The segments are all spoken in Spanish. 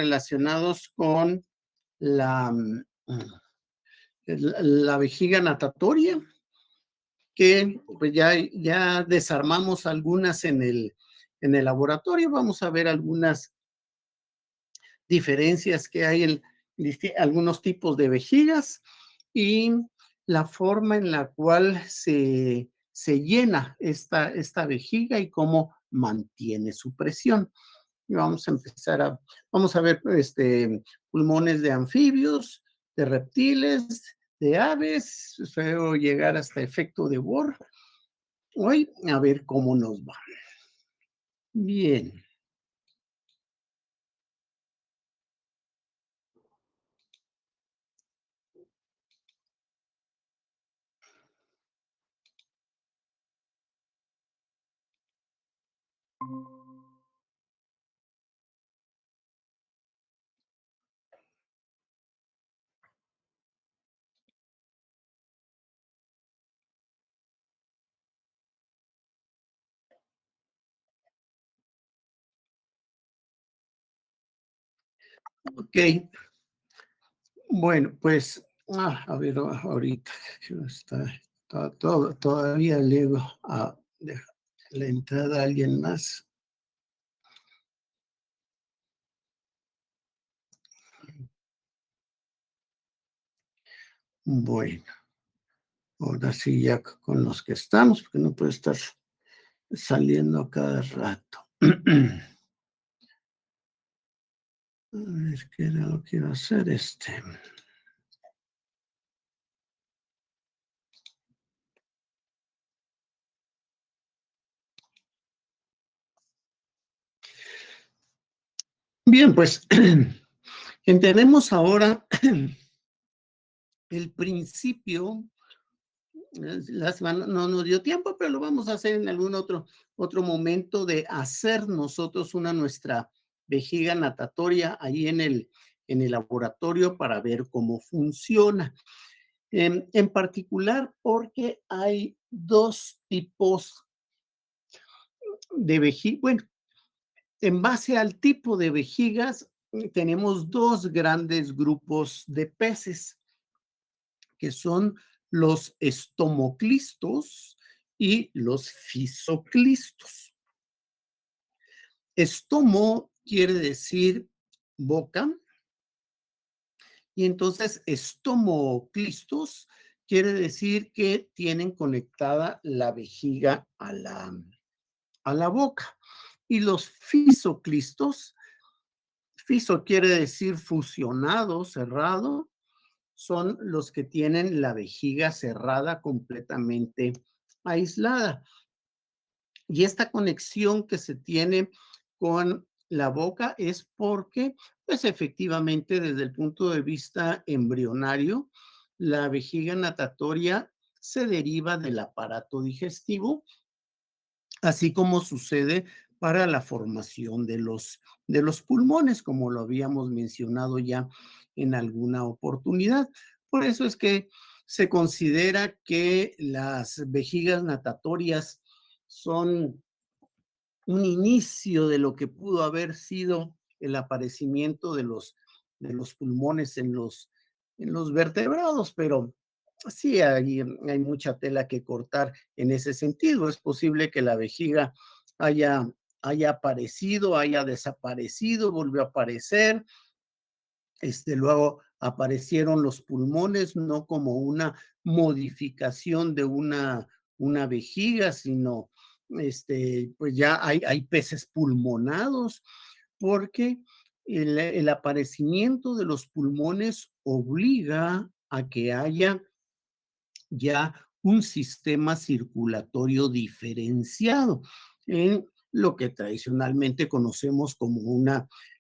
relacionados con la, la vejiga natatoria, que pues ya desarmamos algunas en el laboratorio. Vamos a ver algunas diferencias que hay en algunos tipos de vejigas y la forma en la cual se llena esta vejiga y cómo mantiene su presión. Y vamos a ver pulmones de anfibios, de reptiles, de aves, espero llegar hasta efecto de Bohr. Hoy a ver cómo nos va. Bien. Ok, bueno, pues, a ver, ahorita que no todavía le hago la entrada a alguien más. Bueno, ahora sí ya con los que estamos, porque no puede estar saliendo a cada rato. A ver, ¿qué era lo que iba a hacer Bien, pues entendemos ahora el principio. La semana no nos dio tiempo, pero lo vamos a hacer en algún otro momento, de hacer nosotros nuestra vejiga natatoria ahí en el laboratorio para ver cómo funciona. En particular porque hay dos tipos de vejiga. Bueno, en base al tipo de vejigas, tenemos dos grandes grupos de peces, que son los estomoclistos y los fisoclistos. Estomo quiere decir boca, y entonces estomoclistos quiere decir que tienen conectada la vejiga a la boca. Y los fisoclistos, fiso quiere decir fusionado, cerrado, son los que tienen la vejiga cerrada, completamente aislada. Y esta conexión que se tiene con la boca es porque, pues efectivamente, desde el punto de vista embrionario, la vejiga natatoria se deriva del aparato digestivo, así como sucede para la formación de los pulmones, como lo habíamos mencionado ya en alguna oportunidad. Por eso es que se considera que las vejigas natatorias son un inicio de lo que pudo haber sido el aparecimiento de los pulmones en los vertebrados, pero sí hay mucha tela que cortar en ese sentido. Es posible que la vejiga haya aparecido, haya desaparecido, volvió a aparecer. Luego aparecieron los pulmones, no como una modificación de una vejiga, sino pues ya hay peces pulmonados, porque el aparecimiento de los pulmones obliga a que haya ya un sistema circulatorio diferenciado en lo que tradicionalmente conocemos como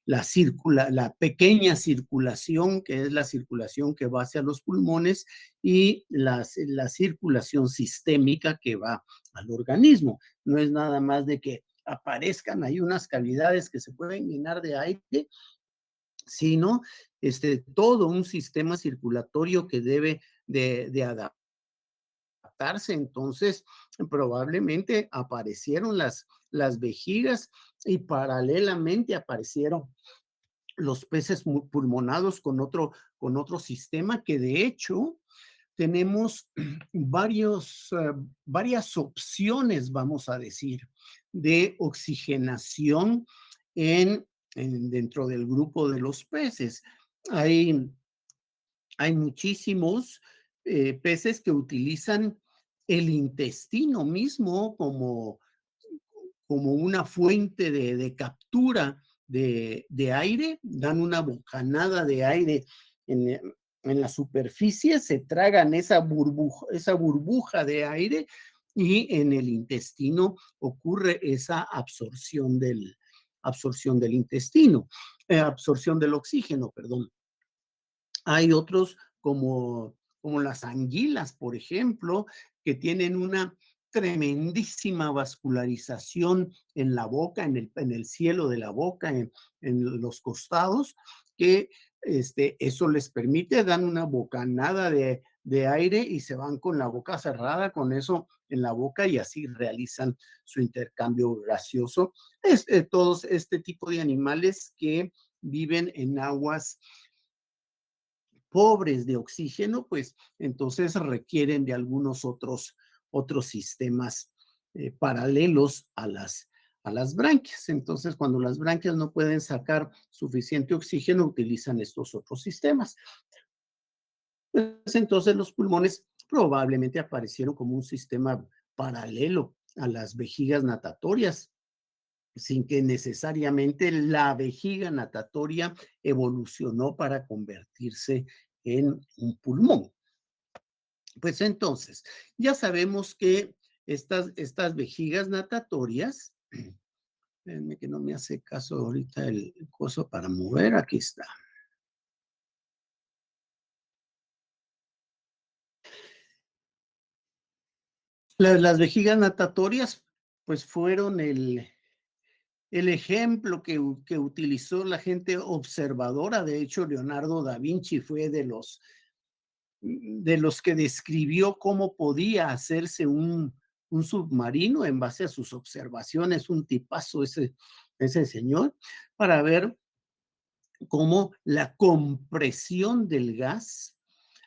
la pequeña circulación, que es la circulación que va hacia los pulmones, y la circulación sistémica que va al organismo. No es nada más de que aparezcan ahí unas cavidades que se pueden llenar de aire, sino todo un sistema circulatorio que debe de adaptarse. Entonces, probablemente aparecieron las vejigas y paralelamente aparecieron los peces pulmonados con otro sistema que de hecho tenemos varias opciones, vamos a decir, de oxigenación en, dentro del grupo de los peces. Hay, hay muchísimos peces que utilizan el intestino mismo como una fuente de captura de aire, dan una bocanada de aire en, en la superficie, se tragan esa burbuja de aire y en el intestino ocurre esa absorción del intestino, absorción del oxígeno, perdón. Hay otros como las anguilas, por ejemplo, que tienen una tremendísima vascularización en la boca, en el cielo de la boca, en los costados, que eso les permite, dan una bocanada de aire y se van con la boca cerrada, con eso en la boca y así realizan su intercambio gaseoso. Todos este tipo de animales que viven en aguas pobres de oxígeno, pues entonces requieren de algunos otros sistemas paralelos a las branquias. Entonces, cuando las branquias no pueden sacar suficiente oxígeno, utilizan estos otros sistemas. Pues entonces los pulmones probablemente aparecieron como un sistema paralelo a las vejigas natatorias, sin que necesariamente la vejiga natatoria evolucionó para convertirse en un pulmón. Pues entonces, ya sabemos que estas vejigas natatorias, espérenme que no me hace caso ahorita el coso para mover, aquí está. Las vejigas natatorias, pues fueron el ejemplo que utilizó la gente observadora. De hecho, Leonardo da Vinci fue de los que describió cómo podía hacerse un submarino en base a sus observaciones, un tipazo ese señor, para ver cómo la compresión del gas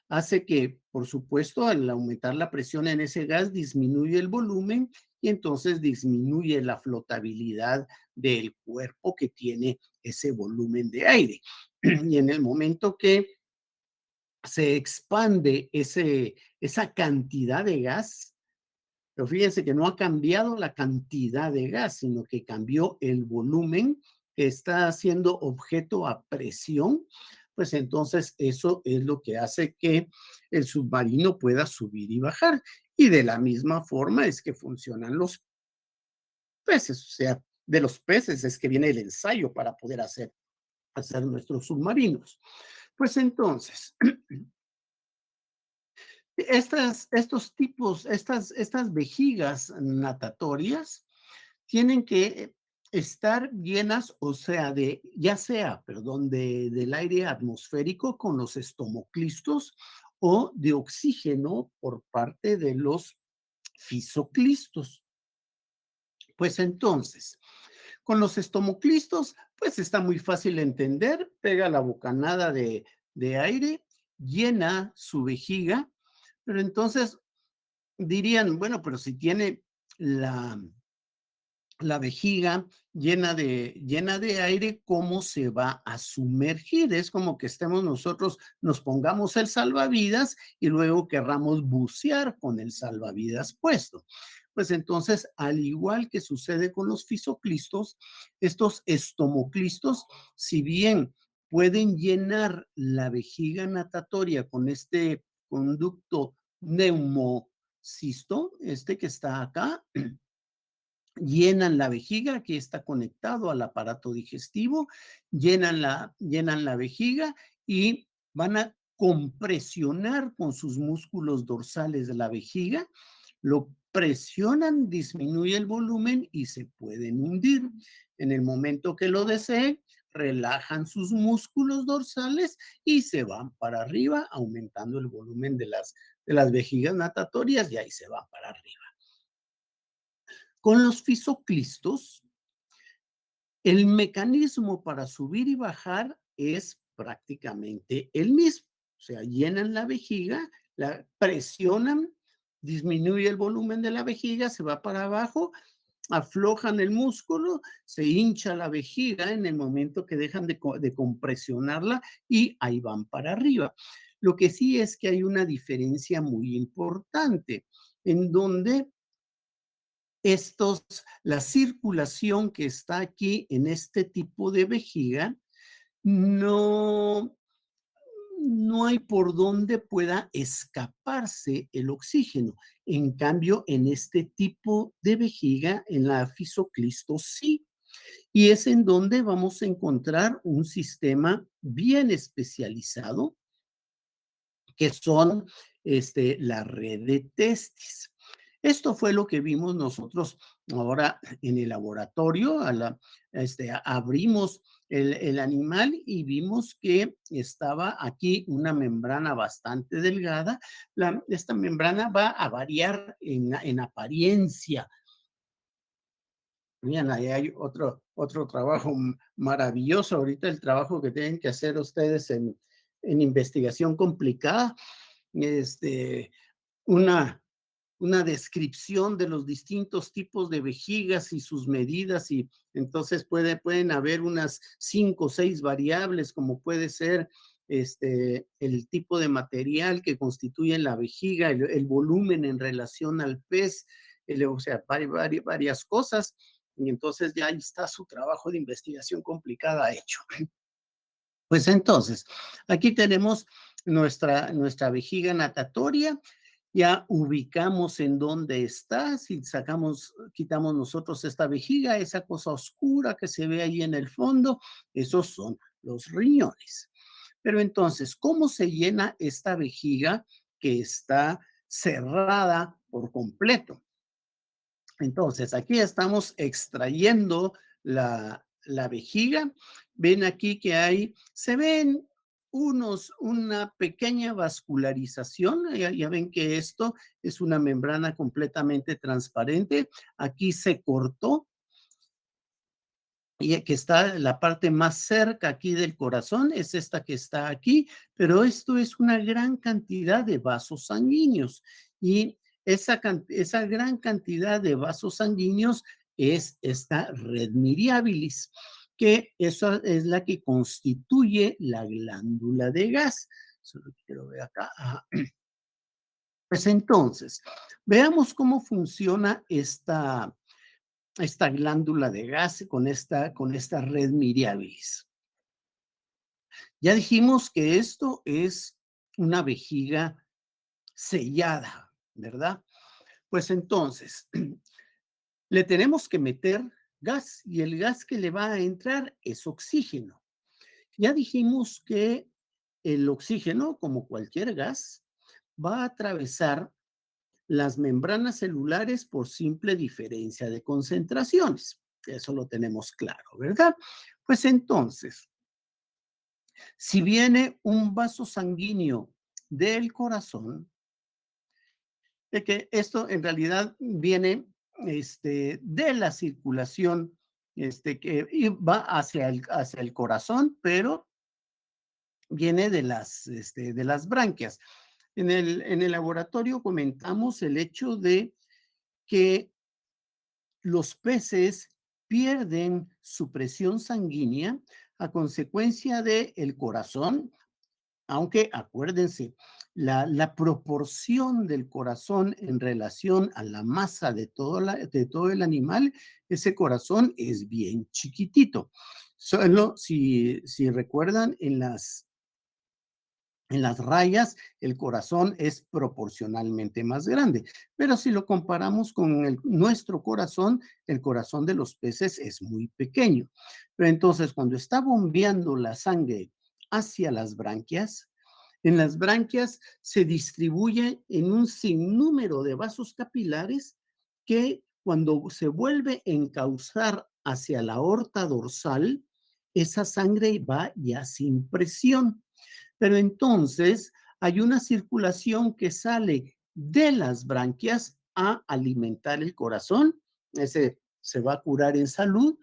hace que, por supuesto, al aumentar la presión en ese gas, disminuye el volumen y entonces disminuye la flotabilidad del cuerpo que tiene ese volumen de aire. Y en el momento que se expande esa cantidad de gas, pero fíjense que no ha cambiado la cantidad de gas, sino que cambió el volumen que está siendo objeto a presión, pues entonces eso es lo que hace que el submarino pueda subir y bajar. Y de la misma forma es que funcionan los peces, o sea, de los peces es que viene el ensayo para poder hacer nuestros submarinos. Pues entonces, estas vejigas natatorias tienen que estar llenas, o sea, ya sea, perdón, del aire atmosférico con los estomoclistos o de oxígeno por parte de los fisoclistos. Pues entonces, con los estomoclistos, pues está muy fácil de entender, pega la bocanada de aire, llena su vejiga, pero entonces dirían, bueno, pero si tiene la, la vejiga llena de aire, ¿cómo se va a sumergir? Es como que estemos nosotros, nos pongamos el salvavidas y luego querramos bucear con el salvavidas puesto. Pues entonces, al igual que sucede con los fisoclistos, estos estomoclistos, si bien pueden llenar la vejiga natatoria con este conducto neumocisto, este que está acá, llenan la vejiga, que está conectado al aparato digestivo, llenan la vejiga y van a compresionar con sus músculos dorsales de la vejiga, lo presionan, disminuye el volumen y se pueden hundir. En el momento que lo deseen, relajan sus músculos dorsales y se van para arriba, aumentando el volumen de las vejigas natatorias y ahí se van para arriba. Con los fisoclistos, el mecanismo para subir y bajar es prácticamente el mismo. O sea, llenan la vejiga, la presionan, disminuye el volumen de la vejiga, se va para abajo, aflojan el músculo, se hincha la vejiga en el momento que dejan de compresionarla y ahí van para arriba. Lo que sí es que hay una diferencia muy importante en donde la circulación que está aquí en este tipo de vejiga no, no hay por donde pueda escaparse el oxígeno. En cambio, en este tipo de vejiga, en la fisoclisto, sí. Y es en donde vamos a encontrar un sistema bien especializado, que son la red de testis. Esto fue lo que vimos nosotros ahora en el laboratorio. Abrimos el animal y vimos que estaba aquí una membrana bastante delgada. Esta membrana va a variar en apariencia. Bien, ahí hay otro trabajo maravilloso. Ahorita el trabajo que tienen que hacer ustedes en investigación complicada, este, una, una descripción de los distintos tipos de vejigas y sus medidas, y entonces pueden haber unas 5 o 6 variables, como puede ser el tipo de material que constituye la vejiga, el volumen en relación al pez, o sea, varias cosas, y entonces ya ahí está su trabajo de investigación complicada hecho. Pues entonces, aquí tenemos nuestra vejiga natatoria, ya ubicamos en dónde está. Si quitamos nosotros esta vejiga, esa cosa oscura que se ve ahí en el fondo, esos son los riñones. Pero entonces, ¿cómo se llena esta vejiga que está cerrada por completo? Entonces, aquí estamos extrayendo la vejiga. Ven aquí que se ven una pequeña vascularización. Ya ven que esto es una membrana completamente transparente. Aquí se cortó y que está la parte más cerca aquí del corazón, es esta que está aquí, pero esto es una gran cantidad de vasos sanguíneos, y esa gran cantidad de vasos sanguíneos es esta red miriabilis, que eso es la que constituye la glándula de gas. Solo quiero ver acá. Pues entonces, veamos cómo funciona esta glándula de gas con esta red miriabilis. Ya dijimos que esto es una vejiga sellada, ¿verdad? Pues entonces, le tenemos que meter gas, y el gas que le va a entrar es oxígeno. Ya dijimos que el oxígeno, como cualquier gas, va a atravesar las membranas celulares por simple diferencia de concentraciones. Eso lo tenemos claro, ¿verdad? Pues entonces, si viene un vaso sanguíneo del corazón, de que esto en realidad viene de la circulación, que va hacia el corazón, pero viene de las branquias. En el laboratorio comentamos el hecho de que los peces pierden su presión sanguínea a consecuencia del corazón, aunque acuérdense, la proporción del corazón en relación a la masa de todo el animal, ese corazón es bien chiquitito. Solo si recuerdan, en las rayas, el corazón es proporcionalmente más grande, pero si lo comparamos con nuestro corazón, el corazón de los peces es muy pequeño. Pero entonces, cuando está bombeando la sangre hacia las branquias, en las branquias se distribuye en un sinnúmero de vasos capilares que, cuando se vuelve a encauzar hacia la aorta dorsal, esa sangre va ya sin presión. Pero entonces hay una circulación que sale de las branquias a alimentar el corazón. Ese se va a curar en salud,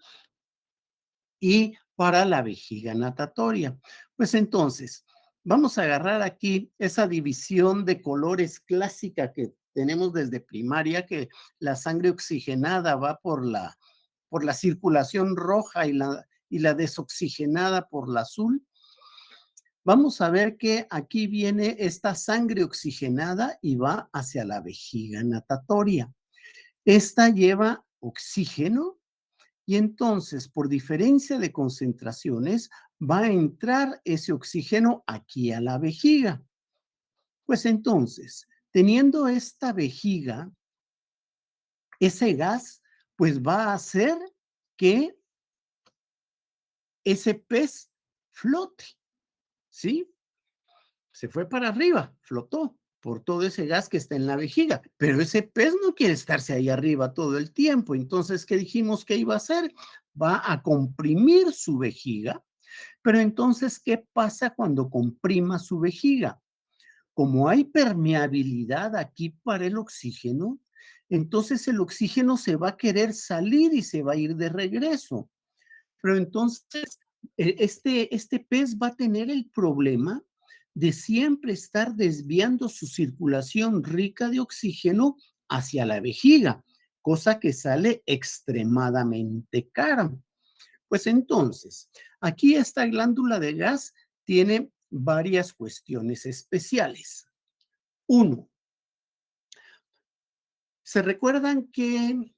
y para la vejiga natatoria. Pues entonces, vamos a agarrar aquí esa división de colores clásica que tenemos desde primaria, que la sangre oxigenada va por la circulación roja y la desoxigenada por la azul. Vamos a ver que aquí viene esta sangre oxigenada y va hacia la vejiga natatoria. Esta lleva oxígeno y entonces, por diferencia de concentraciones, va a entrar ese oxígeno aquí a la vejiga. Pues entonces, teniendo esta vejiga, ese gas, pues va a hacer que ese pez flote, ¿sí? Se fue para arriba, flotó por todo ese gas que está en la vejiga, pero ese pez no quiere estarse ahí arriba todo el tiempo. Entonces, ¿qué dijimos que iba a hacer? Va a comprimir su vejiga, pero entonces, ¿qué pasa cuando comprima su vejiga? Como hay permeabilidad aquí para el oxígeno, entonces el oxígeno se va a querer salir y se va a ir de regreso. Pero entonces, este pez va a tener el problema de siempre estar desviando su circulación rica de oxígeno hacia la vejiga, cosa que sale extremadamente cara. Pues entonces, aquí esta glándula de gas tiene varias cuestiones especiales. Uno, ¿se recuerdan que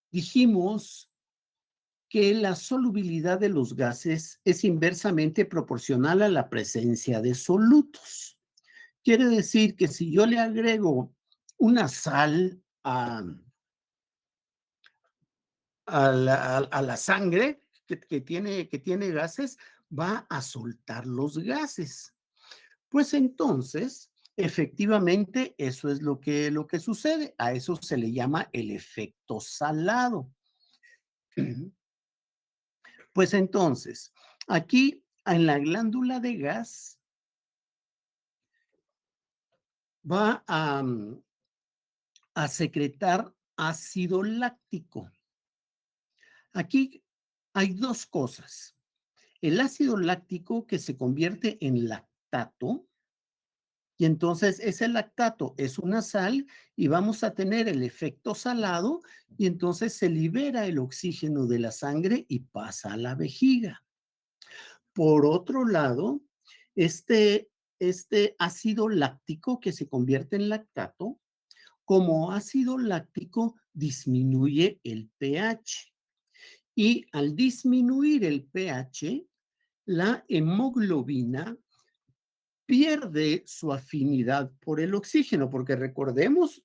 dijimos que la solubilidad de los gases es inversamente proporcional a la presencia de solutos? Quiere decir que si yo le agrego una sal a la sangre que tiene gases, va a soltar los gases. Pues entonces, efectivamente, eso es lo que sucede. A eso se le llama el efecto salado. Pues entonces, aquí en la glándula de gas va a secretar ácido láctico. Aquí hay dos cosas. El ácido láctico que se convierte en lactato, y entonces ese lactato es una sal y vamos a tener el efecto salado y entonces se libera el oxígeno de la sangre y pasa a la vejiga. Por otro lado, este ácido láctico que se convierte en lactato, como ácido láctico disminuye el pH y al disminuir el pH, la hemoglobina pierde su afinidad por el oxígeno, porque recordemos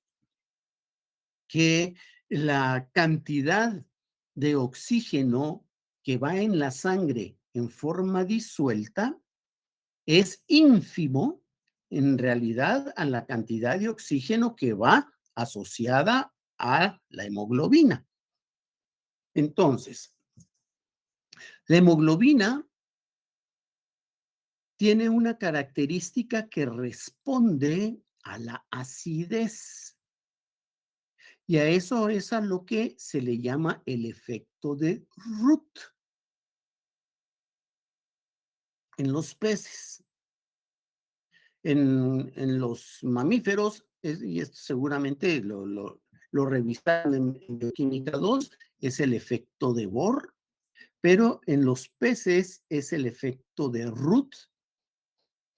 que la cantidad de oxígeno que va en la sangre en forma disuelta es ínfimo en realidad a la cantidad de oxígeno que va asociada a la hemoglobina. Entonces, la hemoglobina tiene una característica que responde a la acidez. Y a eso es a lo que se le llama el efecto de Root en los peces. En los mamíferos, y esto seguramente lo revisaron en Bioquímica 2, es el efecto de Bohr, pero en los peces es el efecto de Root,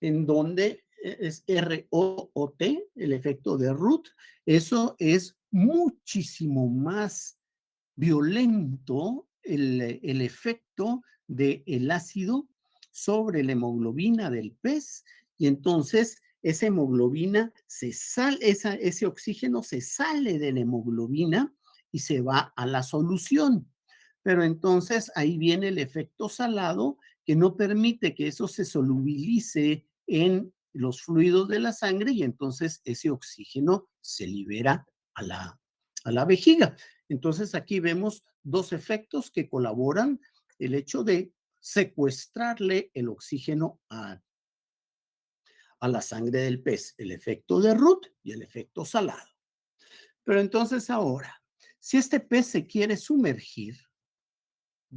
en donde es R-O-O-T, el efecto de Root. Eso es muchísimo más violento el efecto del ácido sobre la hemoglobina del pez y entonces esa hemoglobina ese oxígeno se sale de la hemoglobina y se va a la solución. Pero entonces ahí viene el efecto salado que no permite que eso se solubilice en los fluidos de la sangre y entonces ese oxígeno se libera a la vejiga. Entonces aquí vemos dos efectos que colaboran, el hecho de secuestrarle el oxígeno a la sangre del pez, el efecto de Root y el efecto salado. Pero entonces ahora, si este pez se quiere sumergir,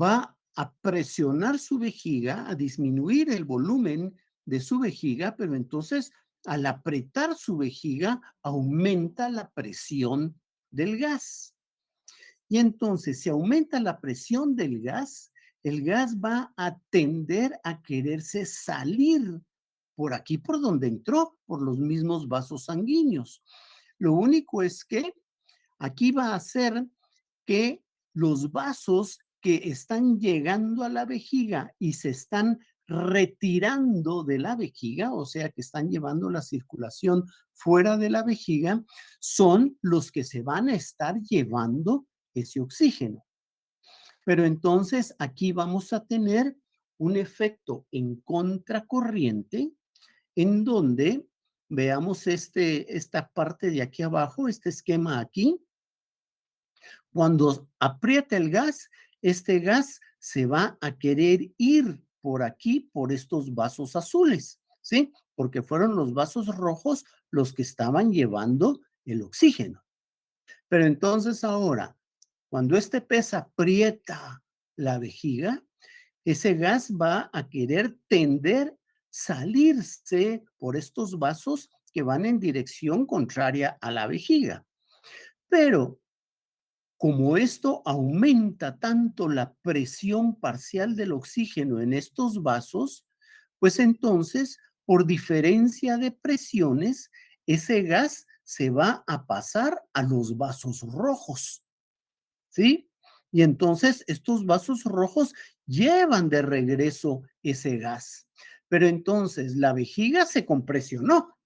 va a presionar su vejiga, a disminuir el volumen de su vejiga, pero entonces al apretar su vejiga aumenta la presión del gas. Y entonces, si aumenta la presión del gas, el gas va a tender a quererse salir por aquí, por donde entró, por los mismos vasos sanguíneos. Lo único es que aquí va a hacer que los vasos que están llegando a la vejiga y se están retirando de la vejiga, o sea, que están llevando la circulación fuera de la vejiga, son los que se van a estar llevando ese oxígeno. Pero entonces aquí vamos a tener un efecto en contracorriente en donde veamos esta parte de aquí abajo, este esquema aquí. Cuando aprieta el gas, este gas se va a querer ir por aquí, por estos vasos azules, ¿sí? Porque fueron los vasos rojos los que estaban llevando el oxígeno. Pero entonces ahora, cuando este pez aprieta la vejiga, ese gas va a querer tender salirse por estos vasos que van en dirección contraria a la vejiga. Pero como esto aumenta tanto la presión parcial del oxígeno en estos vasos, pues entonces, por diferencia de presiones, ese gas se va a pasar a los vasos rojos, ¿sí? Y entonces estos vasos rojos llevan de regreso ese gas. Pero entonces la vejiga se compresionó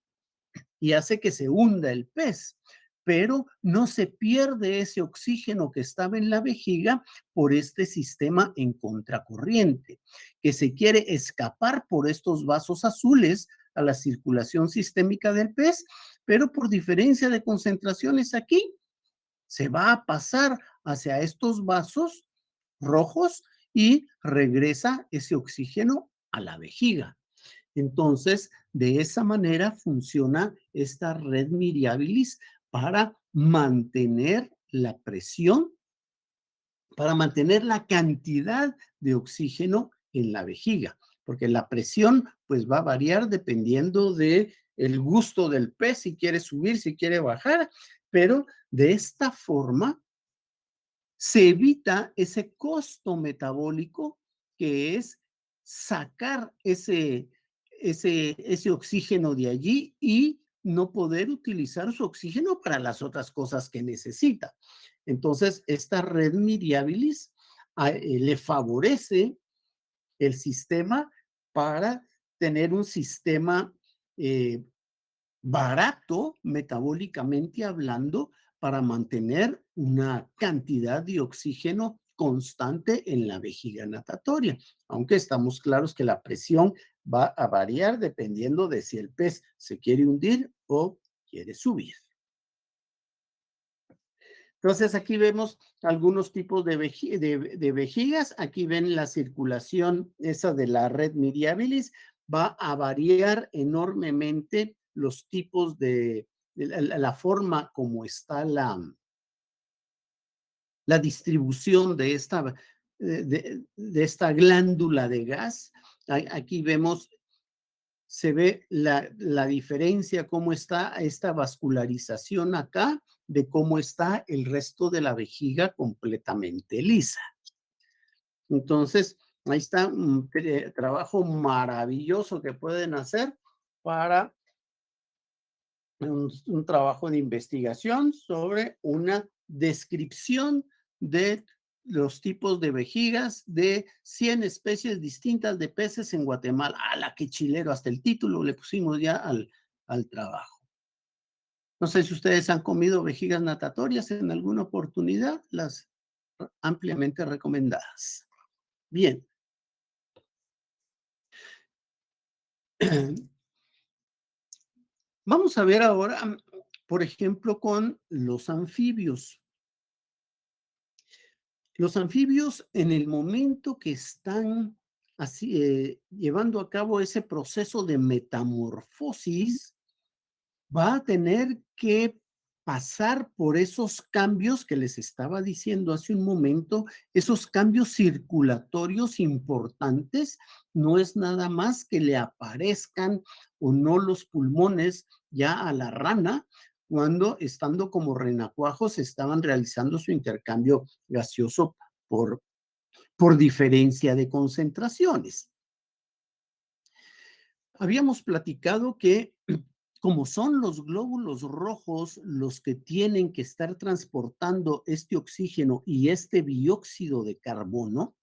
y hace que se hunda el pez, pero no se pierde ese oxígeno que estaba en la vejiga por este sistema en contracorriente, que se quiere escapar por estos vasos azules a la circulación sistémica del pez, pero por diferencia de concentraciones aquí, se va a pasar hacia estos vasos rojos y regresa ese oxígeno a la vejiga. Entonces, de esa manera funciona esta red Miriabilis para mantener la presión, para mantener la cantidad de oxígeno en la vejiga, porque la presión pues va a variar dependiendo de el gusto del pez, si quiere subir, si quiere bajar, pero de esta forma se evita ese costo metabólico que es sacar ese oxígeno de allí y no poder utilizar su oxígeno para las otras cosas que necesita. Entonces, esta red Miriabilis le favorece el sistema para tener un sistema eh, barato, metabólicamente hablando, para mantener una cantidad de oxígeno constante en la vejiga natatoria, aunque estamos claros que la presión va a variar dependiendo de si el pez se quiere hundir o quiere subir. Entonces, aquí vemos algunos tipos de vejigas. Aquí ven la circulación, esa de la red Miriabilis, va a variar enormemente los tipos de la forma como está la distribución de esta glándula de gas. Aquí vemos se ve la diferencia, cómo está esta vascularización acá, de cómo está el resto de la vejiga completamente lisa. Entonces, ahí está un trabajo maravilloso que pueden hacer para un trabajo de investigación sobre una descripción de los tipos de vejigas de 100 especies distintas de peces en Guatemala. ¡Hala, qué chilero! Hasta el título le pusimos ya al trabajo. No sé si ustedes han comido vejigas natatorias en alguna oportunidad, las ampliamente recomendadas. Bien. Vamos a ver ahora, por ejemplo, con los anfibios. Los anfibios, en el momento que están así, llevando a cabo ese proceso de metamorfosis, va a tener que pasar por esos cambios que les estaba diciendo hace un momento, esos cambios circulatorios importantes, no es nada más que le aparezcan o no los pulmones ya a la rana cuando estando como renacuajos estaban realizando su intercambio gaseoso por, por diferencia de concentraciones. Habíamos platicado que como son los glóbulos rojos los que tienen que estar transportando este oxígeno y este dióxido de carbono,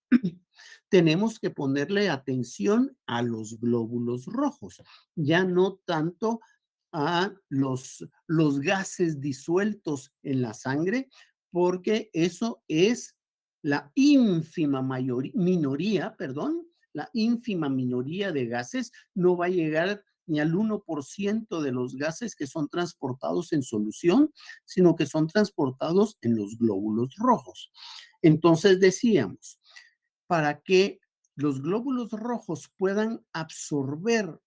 tenemos que ponerle atención a los glóbulos rojos, ya no tanto a los gases disueltos en la sangre, porque eso es la ínfima minoría, perdón, la ínfima minoría de gases, no va a llegar ni al 1% de los gases que son transportados en solución, sino que son transportados en los glóbulos rojos. Entonces decíamos, para que los glóbulos rojos puedan absorber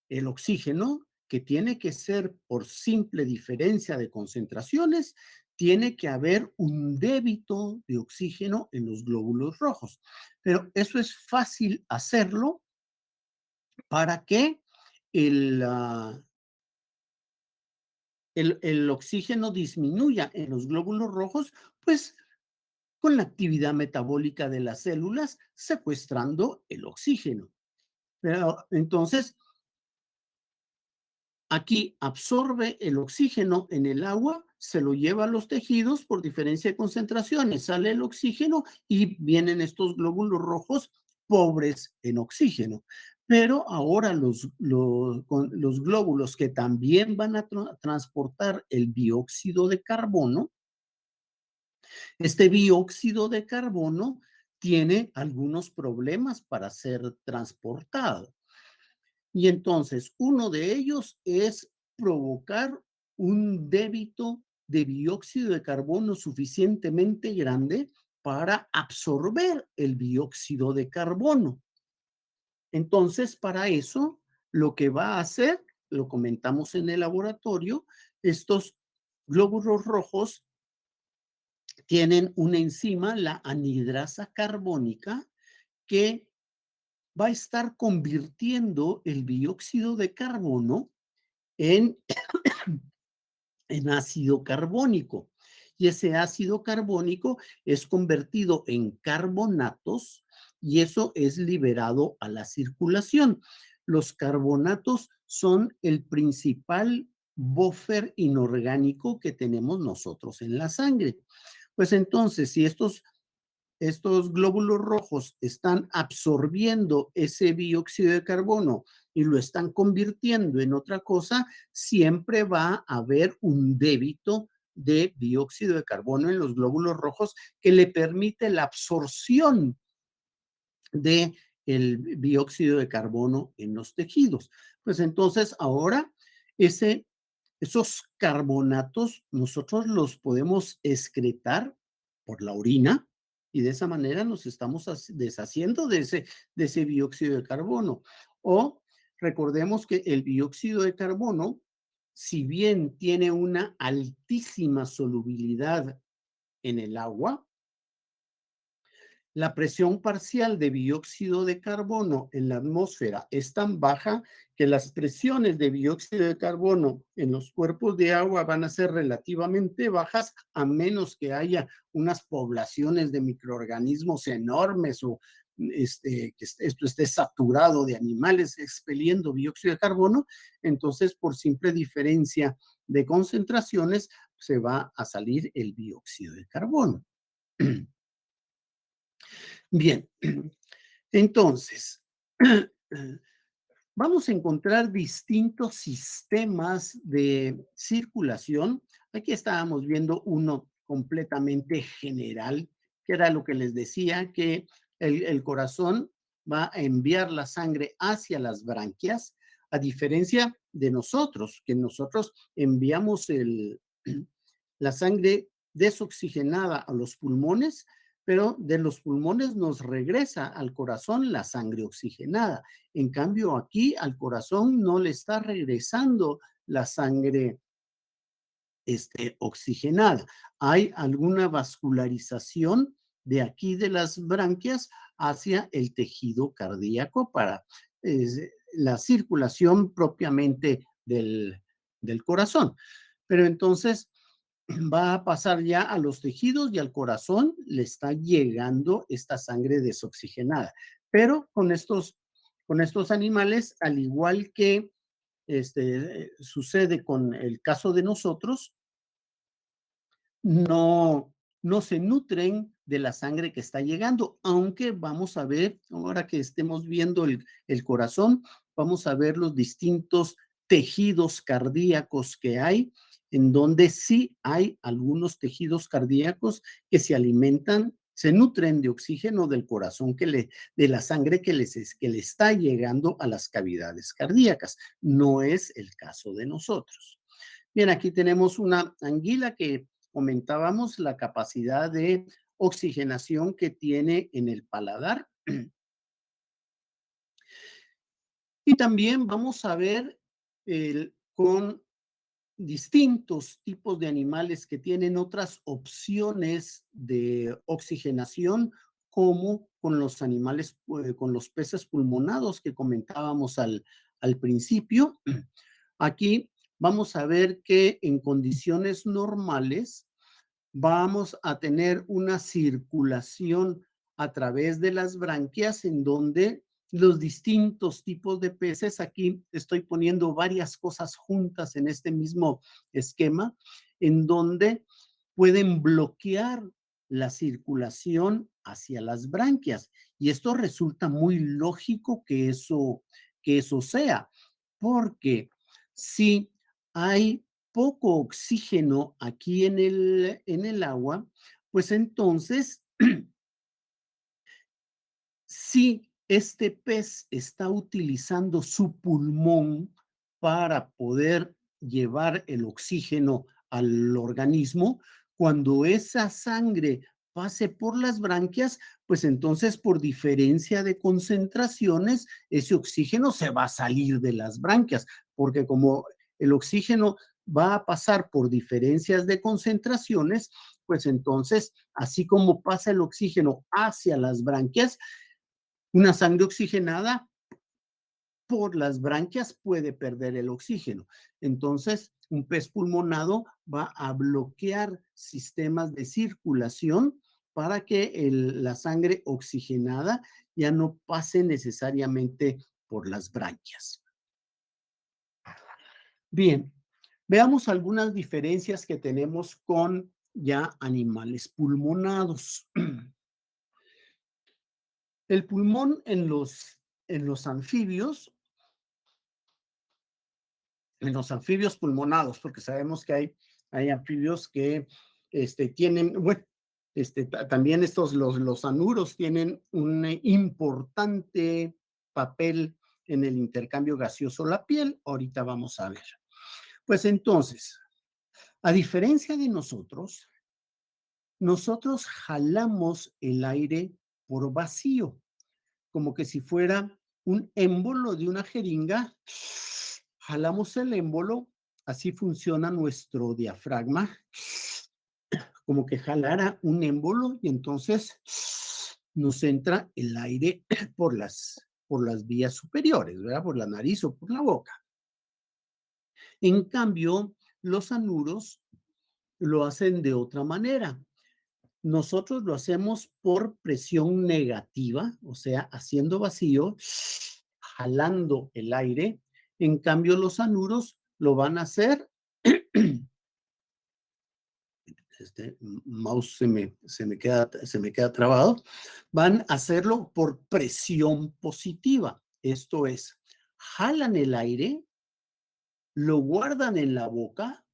el oxígeno, que tiene que ser por simple diferencia de concentraciones, tiene que haber un débito de oxígeno en los glóbulos rojos. Pero eso es fácil hacerlo para que el, el oxígeno disminuya en los glóbulos rojos, pues con la actividad metabólica de las células secuestrando el oxígeno. Pero entonces, aquí absorbe el oxígeno en el agua, se lo lleva a los tejidos por diferencia de concentraciones, sale el oxígeno y vienen estos glóbulos rojos pobres en oxígeno. Pero ahora los glóbulos que también van a transportar el dióxido de carbono, este dióxido de carbono tiene algunos problemas para ser transportado. Y entonces, uno de ellos es provocar un débito de dióxido de carbono suficientemente grande para absorber el dióxido de carbono. Entonces, para eso, lo que va a hacer, lo comentamos en el laboratorio, estos glóbulos rojos tienen una enzima, la anhidrasa carbónica, que va a estar convirtiendo el dióxido de carbono en, en ácido carbónico. Y ese ácido carbónico es convertido en carbonatos y eso es liberado a la circulación. Los carbonatos son el principal buffer inorgánico que tenemos nosotros en la sangre. Pues entonces, si estos glóbulos rojos están absorbiendo ese dióxido de carbono y lo están convirtiendo en otra cosa, siempre va a haber un débito de dióxido de carbono en los glóbulos rojos que le permite la absorción de el dióxido de carbono en los tejidos. Pues entonces ahora esos carbonatos nosotros los podemos excretar por la orina y de esa manera nos estamos deshaciendo de ese dióxido de carbono. O recordemos que el dióxido de carbono, si bien tiene una altísima solubilidad en el agua, la presión parcial de dióxido de carbono en la atmósfera es tan baja que las presiones de dióxido de carbono en los cuerpos de agua van a ser relativamente bajas a menos que haya unas poblaciones de microorganismos enormes o que esto esté saturado de animales expeliendo dióxido de carbono, entonces por simple diferencia de concentraciones se va a salir el dióxido de carbono. Bien, entonces, vamos a encontrar distintos sistemas de circulación. Aquí estábamos viendo uno completamente general, que era lo que les decía, que el corazón va a enviar la sangre hacia las branquias, a diferencia de nosotros, que nosotros enviamos la sangre desoxigenada a los pulmones, pero de los pulmones nos regresa al corazón la sangre oxigenada. En cambio, aquí al corazón no le está regresando la sangre oxigenada. Hay alguna vascularización de aquí de las branquias hacia el tejido cardíaco para la circulación propiamente del corazón. Pero entonces va a pasar ya a los tejidos y al corazón le está llegando esta sangre desoxigenada. Pero con estos animales, al igual que sucede con el caso de nosotros, no, no se nutren de la sangre que está llegando, aunque vamos a ver, ahora que estemos viendo el corazón, vamos a ver los distintos tejidos cardíacos que hay, en donde sí hay algunos tejidos cardíacos que se alimentan, se nutren de oxígeno del corazón, de la sangre que le está llegando a las cavidades cardíacas. No es el caso de nosotros. Bien, aquí tenemos una anguila que comentábamos la capacidad de oxigenación que tiene en el paladar. Y también vamos a ver con distintos tipos de animales que tienen otras opciones de oxigenación, como con los animales, con los peces pulmonados que comentábamos al principio. Aquí vamos a ver que en condiciones normales vamos a tener una circulación a través de las branquias en donde los distintos tipos de peces, aquí estoy poniendo varias cosas juntas en este mismo esquema, en donde pueden bloquear la circulación hacia las branquias. Y esto resulta muy lógico que eso sea, porque si hay poco oxígeno aquí en el agua, pues entonces, si este pez está utilizando su pulmón para poder llevar el oxígeno al organismo, cuando esa sangre pase por las branquias, pues entonces por diferencia de concentraciones, ese oxígeno se va a salir de las branquias, porque como el oxígeno va a pasar por diferencias de concentraciones, pues entonces, así como pasa el oxígeno hacia las branquias, una sangre oxigenada por las branquias puede perder el oxígeno. Entonces, un pez pulmonado va a bloquear sistemas de circulación para que la sangre oxigenada ya no pase necesariamente por las branquias. Bien, veamos algunas diferencias que tenemos con ya animales pulmonados. El pulmón en los anfibios pulmonados, porque sabemos que hay anfibios que tienen, bueno, también los anuros tienen un importante papel en el intercambio gaseoso de la piel. Ahorita vamos a ver. Pues entonces, a diferencia de nosotros jalamos el aire por vacío, como que si fuera un émbolo de una jeringa. Jalamos el émbolo, así funciona nuestro diafragma, como que jalara un émbolo y entonces nos entra el aire por las vías superiores, ¿verdad? Por la nariz o por la boca. En cambio, los anuros lo hacen de otra manera. Nosotros lo hacemos por presión negativa, o sea, haciendo vacío, jalando el aire. En cambio, los anuros lo van a hacer, mouse se me queda trabado, van a hacerlo por presión positiva. Esto es, jalan el aire, lo guardan en la boca,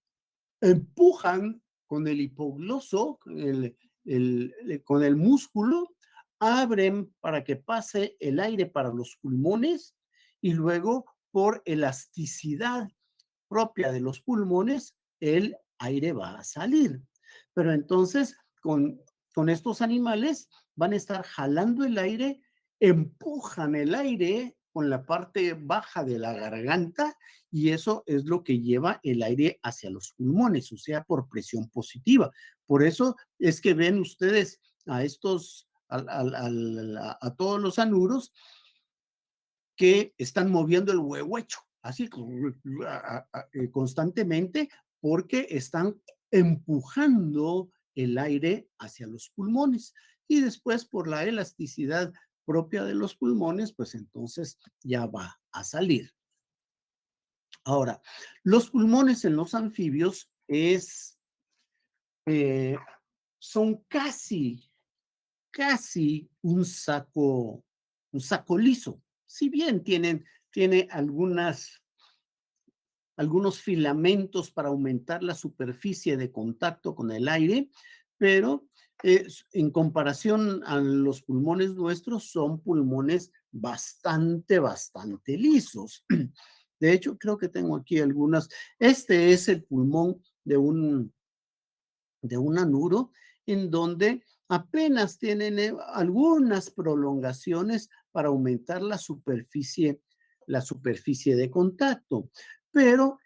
empujan con el hipogloso, con el músculo, abren para que pase el aire para los pulmones y luego por elasticidad propia de los pulmones, el aire va a salir. Pero entonces, con estos animales van a estar jalando el aire, empujan el aire con la parte baja de la garganta y eso es lo que lleva el aire hacia los pulmones, o sea, por presión positiva. Por eso es que ven ustedes a estos, a todos los anuros que están moviendo el huehuecho, así constantemente, porque están empujando el aire hacia los pulmones. Y después, por la elasticidad propia de los pulmones, pues entonces ya va a salir. Ahora, los pulmones en los anfibios eh, son casi un saco liso. Si bien tiene algunos filamentos para aumentar la superficie de contacto con el aire, pero en comparación a los pulmones nuestros, son pulmones bastante lisos. De hecho, creo que tengo aquí algunas. Este es el pulmón de un anuro en donde apenas tienen algunas prolongaciones para aumentar la superficie de contacto. Pero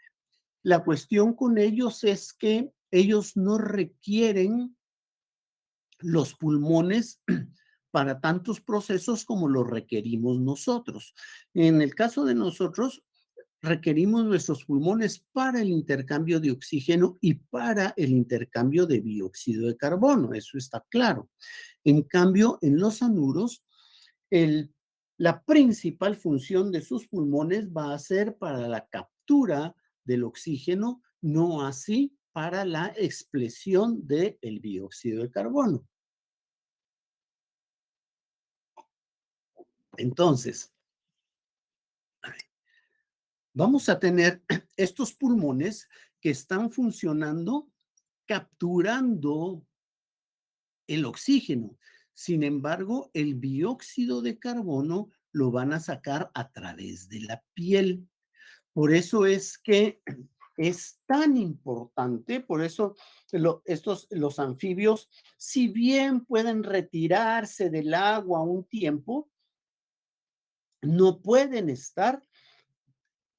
la cuestión con ellos es que ellos no requieren los pulmones para tantos procesos como los requerimos nosotros. En el caso de nosotros, requerimos nuestros pulmones para el intercambio de oxígeno y para el intercambio de dióxido de carbono, eso está claro. En cambio, en los anuros, el, la principal función de sus pulmones va a ser para la captura del oxígeno, no así para la expresión del dióxido de carbono. Entonces, vamos a tener estos pulmones que están funcionando capturando el oxígeno. Sin embargo, el dióxido de carbono lo van a sacar a través de la piel. Por eso es que es tan importante, por eso los anfibios, si bien pueden retirarse del agua un tiempo, no pueden estar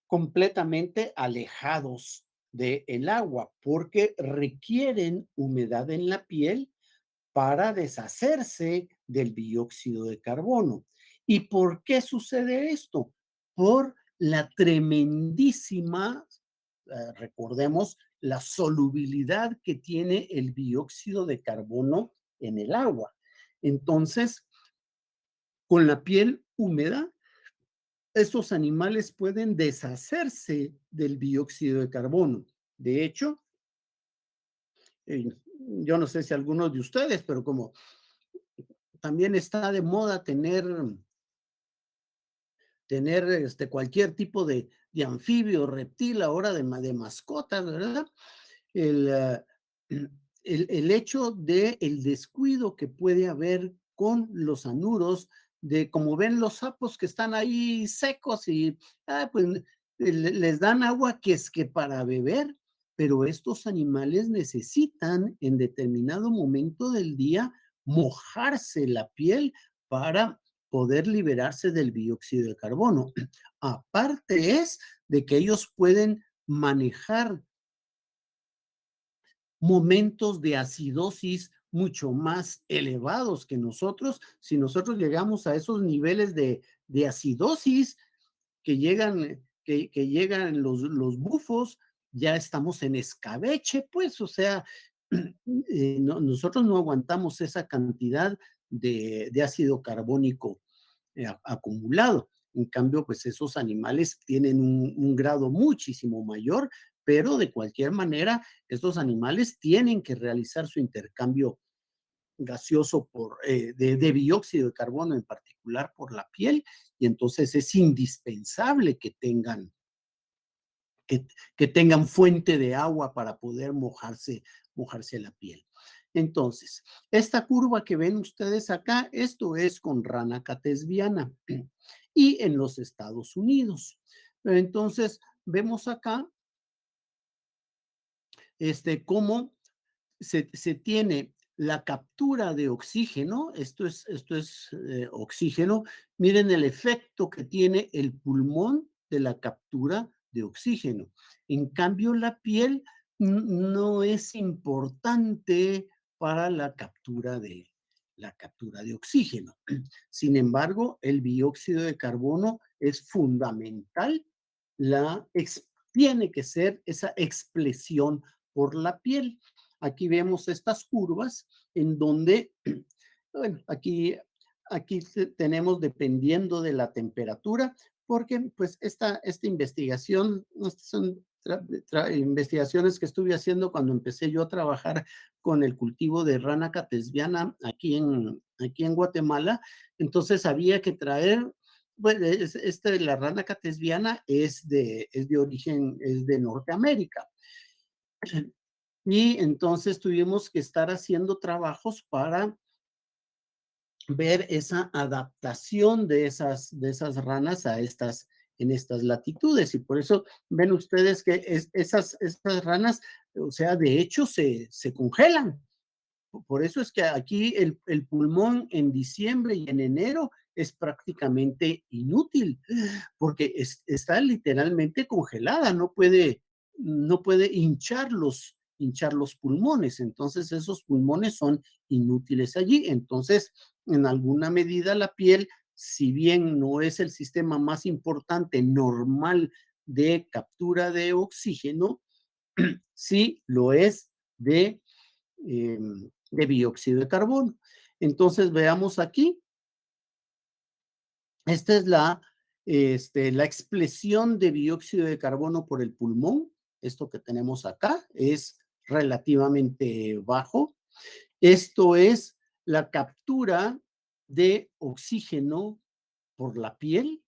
completamente alejados del agua porque requieren humedad en la piel para deshacerse del dióxido de carbono. ¿Y por qué sucede esto? Por la tremendísima, recordemos, la solubilidad que tiene el dióxido de carbono en el agua. Entonces, con la piel húmeda, estos animales pueden deshacerse del dióxido de carbono. De hecho, eh, yo no sé si algunos de ustedes, pero como también está de moda tener cualquier tipo de anfibio, reptil, ahora de mascotas, ¿verdad? El, ah, el hecho de el descuido que puede haber con los anuros, de como ven los sapos que están ahí secos y pues les dan agua que es que para beber, pero estos animales necesitan en determinado momento del día mojarse la piel para poder liberarse del dióxido de carbono. Aparte es de que ellos pueden manejar momentos de acidosis mucho más elevados que nosotros. Si nosotros llegamos a esos niveles de acidosis que llegan los bufos, ya estamos en escabeche, pues, o sea, nosotros no aguantamos esa cantidad de ácido carbónico acumulado. En cambio, pues esos animales tienen un grado muchísimo mayor, pero de cualquier manera, estos animales tienen que realizar su intercambio gaseoso de dióxido de carbono, en particular por la piel, y entonces es indispensable que tengan fuente de agua para poder mojarse la piel. Entonces, esta curva que ven ustedes acá, esto es con rana catesbiana y en los Estados Unidos. Entonces, vemos acá cómo se tiene la captura de oxígeno, esto es oxígeno, miren el efecto que tiene el pulmón de la captura de oxígeno. En cambio, la piel no es importante para la captura de oxígeno. Sin embargo, el dióxido de carbono es fundamental. Tiene que ser esa expresión por la piel. Aquí vemos estas curvas en donde, bueno, aquí tenemos dependiendo de la temperatura, porque pues esta investigación, estas son investigaciones que estuve haciendo cuando empecé yo a trabajar con el cultivo de rana catesbiana aquí en Guatemala. Entonces había que traer, bueno, la rana catesbiana es de origen, es de Norteamérica. Y entonces tuvimos que estar haciendo trabajos para ver esa adaptación de esas ranas en estas latitudes. Y por eso ven ustedes que esas ranas, o sea, de hecho se congelan. Por eso es que aquí el pulmón en diciembre y en enero es prácticamente inútil, porque está literalmente congelada, no puede hinchar los pulmones. Entonces, esos pulmones son inútiles allí. Entonces, en alguna medida la piel, si bien no es el sistema más importante normal de captura de oxígeno, sí lo es de de dióxido de carbono. Entonces, veamos aquí, esta es la expresión de dióxido de carbono por el pulmón. Esto que tenemos acá es relativamente bajo. Esto es la captura de oxígeno por la piel,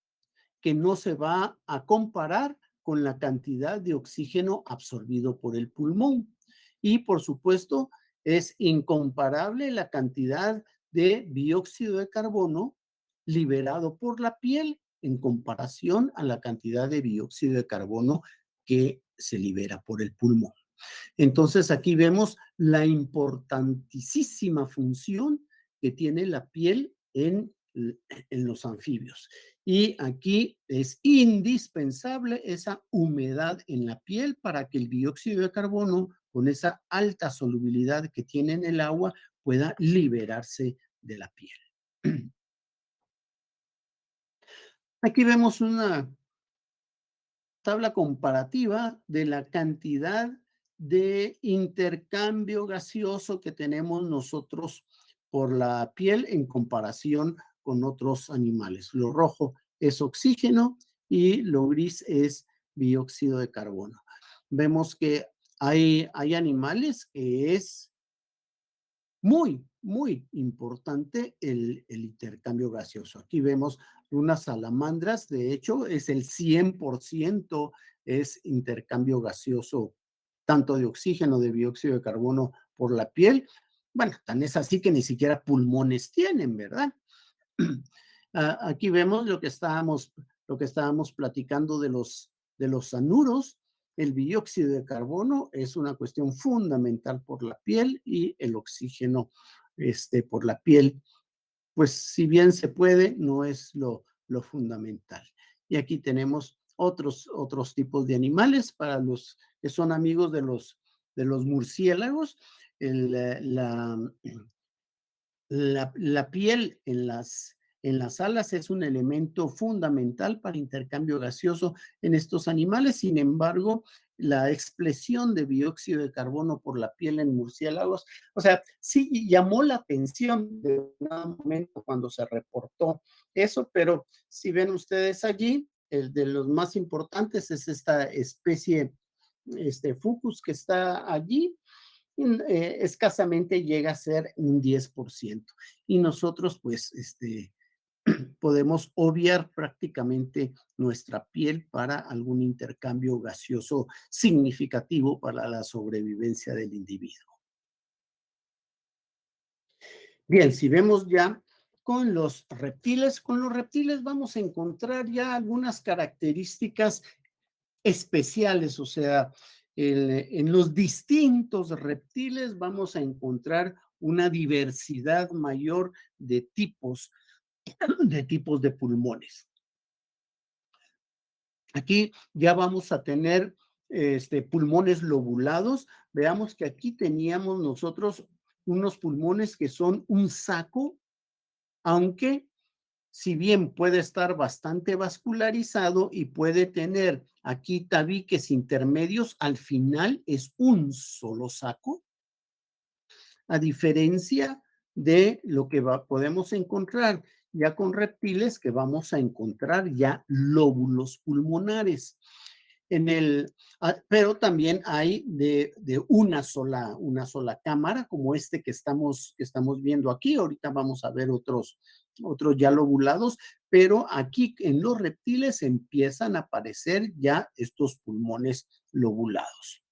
que no se va a comparar con la cantidad de oxígeno absorbido por el pulmón. Y por supuesto, es incomparable la cantidad de dióxido de carbono liberado por la piel en comparación a la cantidad de dióxido de carbono que se libera por el pulmón. Entonces, aquí vemos la importantísima función que tiene la piel en los anfibios. Y aquí es indispensable esa humedad en la piel para que el dióxido de carbono, con esa alta solubilidad que tiene en el agua, pueda liberarse de la piel. Aquí vemos una tabla comparativa de la cantidad de intercambio gaseoso que tenemos nosotros por la piel en comparación con otros animales. Lo rojo es oxígeno y lo gris es dióxido de carbono. Vemos que hay animales que es muy, muy importante el intercambio gaseoso. Aquí vemos unas salamandras, de hecho, es el 100% es intercambio gaseoso, tanto de oxígeno, de dióxido de carbono por la piel. Bueno, tan es así que ni siquiera pulmones tienen, ¿verdad? Aquí vemos lo que estábamos platicando de los zanuros. El dióxido de carbono es una cuestión fundamental por la piel y el oxígeno por la piel, pues si bien se puede, no es lo fundamental. Y aquí tenemos otros tipos de animales para los que son amigos de los murciélagos. La piel en las alas es un elemento fundamental para intercambio gaseoso en estos animales. Sin embargo, la expresión de dióxido de carbono por la piel en murciélagos, o sea, sí llamó la atención de un momento cuando se reportó eso, pero si ven ustedes allí, el de los más importantes es esta especie, Fucus, que está allí, escasamente llega a ser un 10%. Y nosotros, pues, podemos obviar prácticamente nuestra piel para algún intercambio gaseoso significativo para la sobrevivencia del individuo. Bien, si vemos ya con los reptiles vamos a encontrar ya algunas características especiales, o sea, en los distintos reptiles vamos a encontrar una diversidad mayor de tipos de pulmones. Aquí ya vamos a tener pulmones lobulados. Veamos que aquí teníamos nosotros unos pulmones que son un saco, aunque si bien puede estar bastante vascularizado y puede tener aquí tabiques intermedios, al final es un solo saco, a diferencia de lo que podemos encontrar ya con reptiles, que vamos a encontrar ya lóbulos pulmonares. Pero también hay de una sola cámara, como este que estamos viendo aquí. Ahorita vamos a ver otros ya lobulados, pero aquí en los reptiles empiezan a aparecer ya estos pulmones lobulados.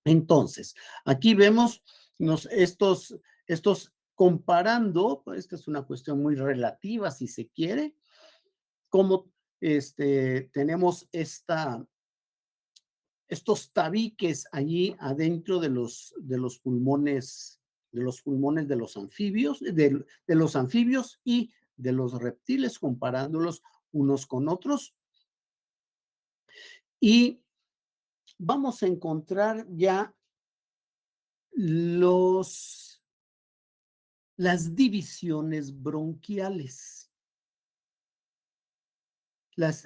Entonces, aquí vemos estos comparando, esta es una cuestión muy relativa, si se quiere, cómo tenemos estos tabiques allí adentro de los pulmones de los anfibios, de los anfibios y de los reptiles, comparándolos unos con otros. Y vamos a encontrar ya las divisiones bronquiales.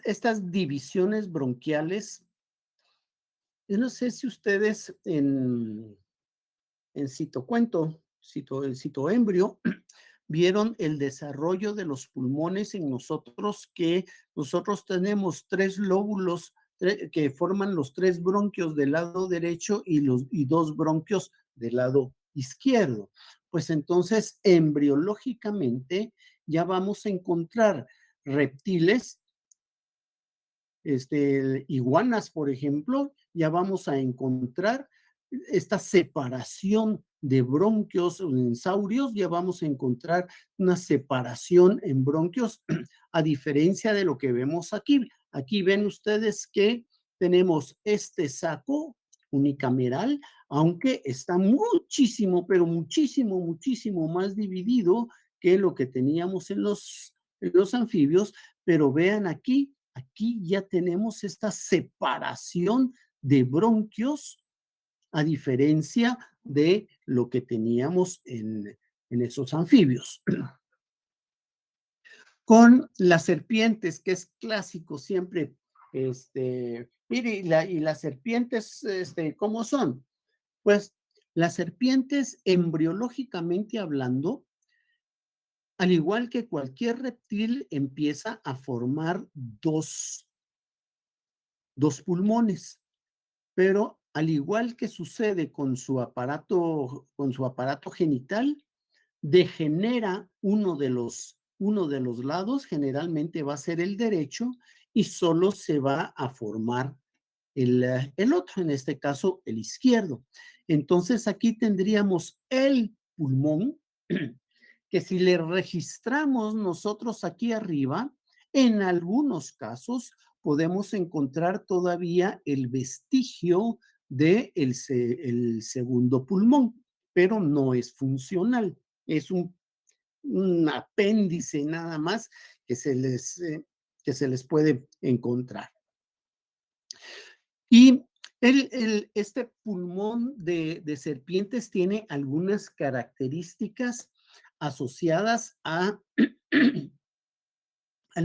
Estas divisiones bronquiales, yo no sé si ustedes en citocuento, el citoembrio, vieron el desarrollo de los pulmones en nosotros, que nosotros tenemos tres lóbulos que forman los tres bronquios del lado derecho y dos bronquios del lado izquierdo. Pues entonces, embriológicamente, ya vamos a encontrar reptiles, iguanas, por ejemplo, ya vamos a encontrar esta separación de bronquios en saurios, ya vamos a encontrar una separación en bronquios, a diferencia de lo que vemos aquí. Aquí ven ustedes que tenemos este saco unicameral, aunque está muchísimo, pero muchísimo, muchísimo más dividido que lo que teníamos en los anfibios, pero vean aquí ya tenemos esta separación de bronquios, a diferencia de lo que teníamos en esos anfibios. Con las serpientes, que es clásico siempre, mire, y las serpientes, ¿cómo son? Pues las serpientes, embriológicamente hablando, al igual que cualquier reptil, empieza a formar dos pulmones, pero al igual que sucede con su aparato genital, degenera uno de los lados, generalmente va a ser el derecho, y solo se va a formar el otro, en este caso el izquierdo. Entonces aquí tendríamos el pulmón, que si le registramos nosotros aquí arriba, en algunos casos podemos encontrar todavía el vestigio del el segundo pulmón, pero no es funcional, es un apéndice nada más que que se les puede encontrar. Y este pulmón de serpientes tiene algunas características asociadas al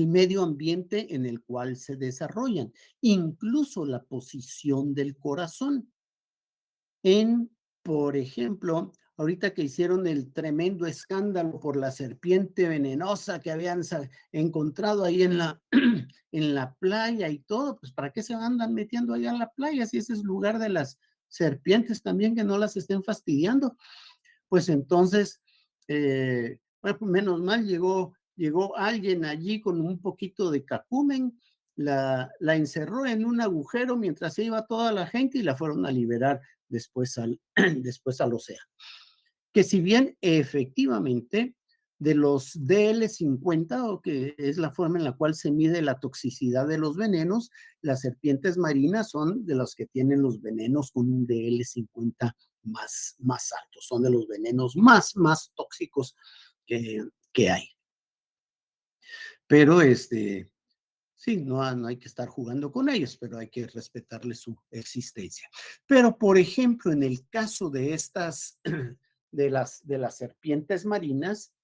medio ambiente en el cual se desarrollan, incluso la posición del corazón. Por ejemplo, ahorita que hicieron el tremendo escándalo por la serpiente venenosa que habían encontrado ahí en la playa y todo, pues ¿para qué se andan metiendo allá en la playa si ese es lugar de las serpientes también, que no las estén fastidiando? Pues entonces, bueno, pues menos mal llegó alguien allí con un poquito de cacumen, la encerró en un agujero mientras se iba toda la gente y la fueron a liberar después después al océano. Que si bien efectivamente de los DL50, o que es la forma en la cual se mide la toxicidad de los venenos, las serpientes marinas son de los que tienen los venenos con un DL50 más alto, son de los venenos más tóxicos que hay. Pero sí, no hay que estar jugando con ellos, pero hay que respetarle su existencia. Pero, por ejemplo, en el caso de estas, de las serpientes marinas,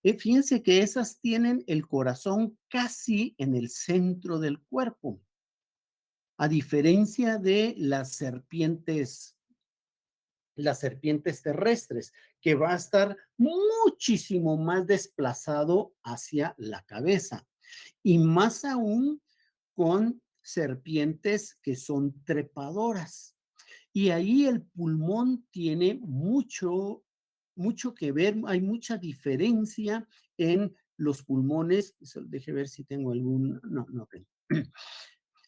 fíjense que esas tienen el corazón casi en el centro del cuerpo, a diferencia de las serpientes terrestres, que va a estar muchísimo más desplazado hacia la cabeza, y más aún con serpientes que son trepadoras. Y ahí el pulmón tiene mucho que ver, hay mucha diferencia en los pulmones. Deje ver si tengo no tengo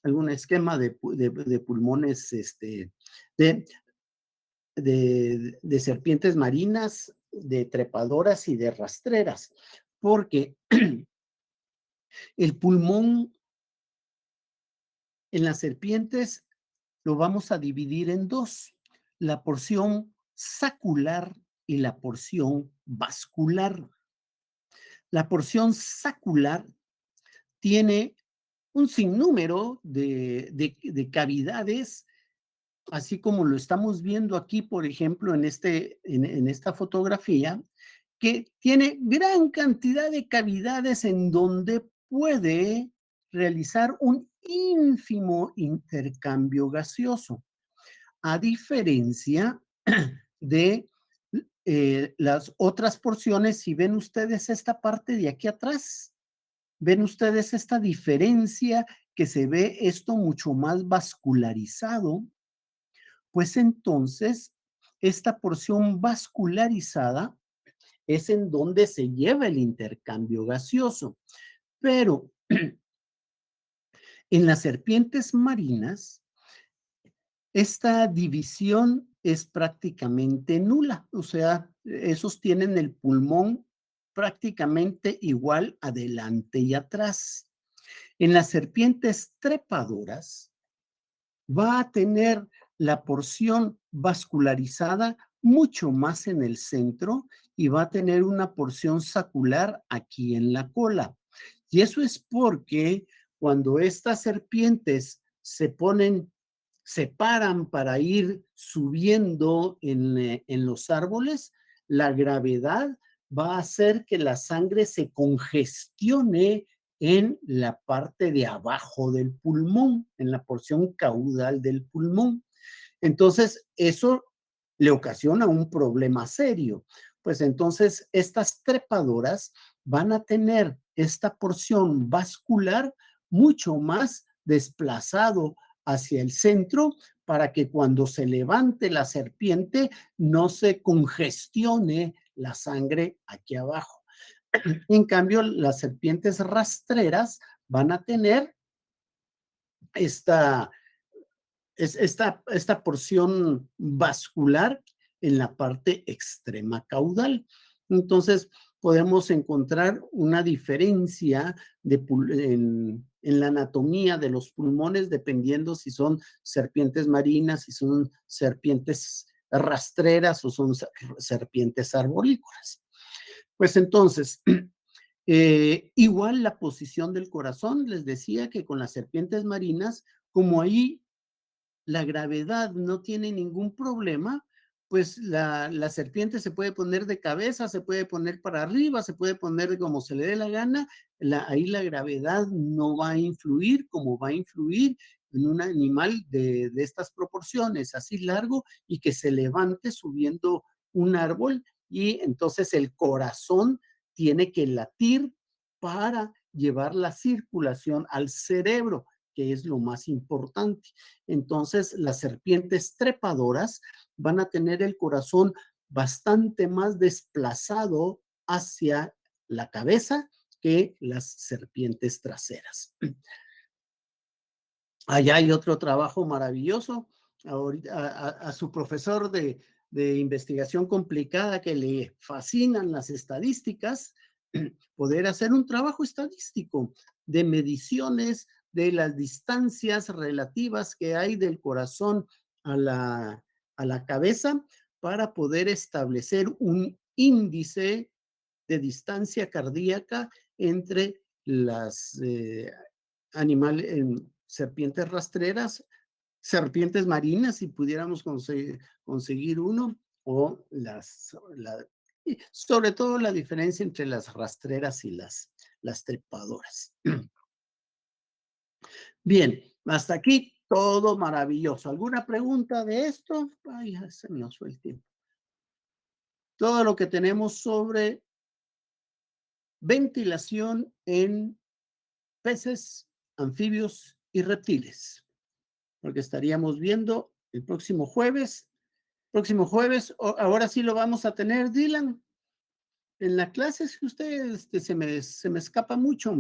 algún esquema de pulmones, de, de serpientes marinas, de trepadoras y de rastreras, porque el pulmón en las serpientes lo vamos a dividir en dos: la porción sacular y la porción vascular. La porción sacular tiene un sinnúmero de cavidades, así como lo estamos viendo aquí, por ejemplo, en esta fotografía, que tiene gran cantidad de cavidades en donde puede realizar un ínfimo intercambio gaseoso, a diferencia de las otras porciones. Si ven ustedes esta parte de aquí atrás, ven ustedes esta diferencia, que se ve esto mucho más vascularizado. Pues entonces, esta porción vascularizada es en donde se lleva el intercambio gaseoso. Pero en las serpientes marinas, esta división es prácticamente nula. O sea, esos tienen el pulmón prácticamente igual adelante y atrás. En las serpientes trepadoras va a tener la porción vascularizada mucho más en el centro, y va a tener una porción sacular aquí en la cola. Y eso es porque cuando estas serpientes se paran para ir subiendo en los árboles, la gravedad va a hacer que la sangre se congestione en la parte de abajo del pulmón, en la porción caudal del pulmón. Entonces, eso le ocasiona un problema serio. Pues entonces, estas trepadoras van a tener esta porción vascular mucho más desplazado hacia el centro, para que cuando se levante la serpiente no se congestione la sangre aquí abajo. En cambio, las serpientes rastreras van a tener esta, esta porción vascular en la parte extrema caudal. Entonces, podemos encontrar una diferencia en la anatomía de los pulmones, dependiendo si son serpientes marinas, si son serpientes rastreras o son serpientes arborícolas. Pues entonces, igual la posición del corazón, les decía que con las serpientes marinas, como ahí la gravedad no tiene ningún problema, pues la serpiente se puede poner de cabeza, se puede poner para arriba, se puede poner como se le dé la gana. Ahí la gravedad no va a influir como va a influir en un animal de estas proporciones, así largo, y que se levante subiendo un árbol, y entonces el corazón tiene que latir para llevar la circulación al cerebro, que es lo más importante. Entonces, las serpientes trepadoras van a tener el corazón bastante más desplazado hacia la cabeza que las serpientes traseras. Allá hay otro trabajo maravilloso. Ahorita, a su profesor de investigación complicada, que le fascinan las estadísticas, poder hacer un trabajo estadístico de mediciones de las distancias relativas que hay del corazón a a la cabeza para poder establecer un índice de distancia cardíaca entre las serpientes rastreras, serpientes marinas, si pudiéramos conseguir uno, o y sobre todo la diferencia entre las rastreras y las trepadoras. Bien, hasta aquí todo maravilloso. ¿Alguna pregunta de esto? Ay, ya se me nos fue el tiempo. Todo lo que tenemos sobre ventilación en peces, anfibios y reptiles, porque estaríamos viendo el próximo jueves, ahora sí lo vamos a tener, Dylan, en la clase, es que usted se me escapa mucho,